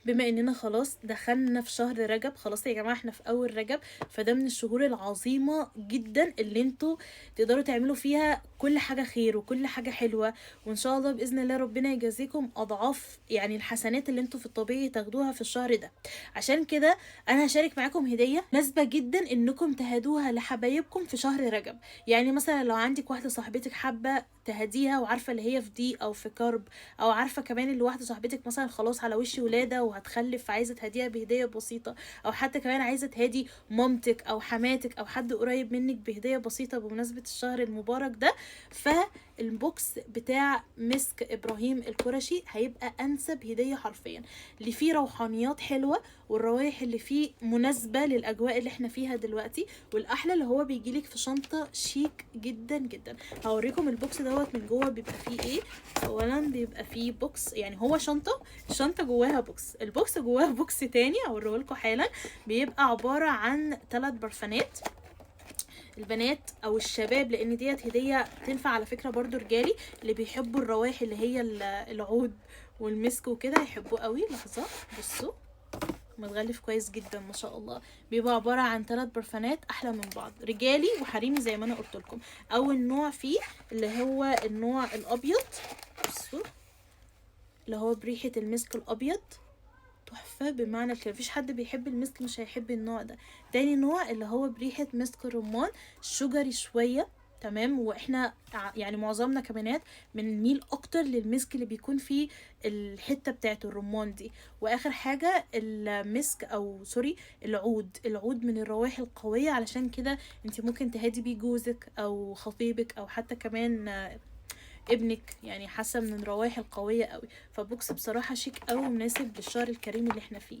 بما اننا خلاص دخلنا في شهر رجب، خلاص يا جماعة احنا في اول رجب، فده من الشهور العظيمة جدا اللي انتوا تقدروا تعملوا فيها كل حاجة خير وكل حاجة حلوة، وان شاء الله بإذن الله ربنا يجازيكم اضعاف يعني الحسنات اللي انتوا في الطبيعي تاخدوها في الشهر ده. عشان كده انا هشارك معاكم هدية مناسبة جدا انكم تهدوها لحبايبكم في شهر رجب. يعني مثلا لو عندك واحدة صاحبتك حابة تهديها وعارفة اللي هي في ضيق او في كرب، او عارفه كمان اللي واحده صاحبتك مثلا خلاص على وش ولاده وهتخلف فعايزه تهديها بهديه بسيطه، او حتى كمان عايزه تهدي مامتك او حماتك او حد قريب منك بهديه بسيطه بمناسبه الشهر المبارك ده، فالبوكس بتاع مسك ابراهيم القرشي هيبقى انسب هديه حرفيا، اللي فيه روحانيات حلوه والروايح اللي فيه مناسبه للاجواء اللي احنا فيها دلوقتي، والاحلى اللي هو بيجيلك في شنطه شيك جدا جدا. هوريكم البوكس دوت من جوه بيبقى فيه ايه. اولا بيبقى فيه بوكس، يعني هو شنطه، الشنطه جواها بوكس، البوكس جواها بوكس تاني هوريه لكم حالا. بيبقى عباره عن 3 برفانات البنات او الشباب، لان ديت هديه تنفع على فكره برضو رجالي اللي بيحبوا الروائح اللي هي العود والمسك وكده يحبوه قوي. لحظه بصوا متغلف كويس جدا ما شاء الله. بيبقى عبارة عن 3 برفانات احلى من بعض، رجالي وحريمي زي ما انا قلت لكم. اول نوع فيه اللي هو النوع الابيض، بصوا اللي هو بريحة المسك الابيض تحفة بمعنى الكلمة، مفيش حد بيحب المسك مش هيحب النوع ده. تاني نوع اللي هو بريحة مسك الرمان، شجري شوية تمام، واحنا يعني معظمنا كبنات بنميل اكتر للمسك اللي بيكون فيه الحته بتاعه الرمان دي. واخر حاجه المسك او سوري العود من الروائح القويه، علشان كده انت ممكن تهدي بيه جوزك او خطيبك او حتى كمان ابنك، يعني حاسه من الروائح القويه قوي. فبوكس بصراحه شيك قوي ومناسب للشهر الكريم اللي احنا فيه.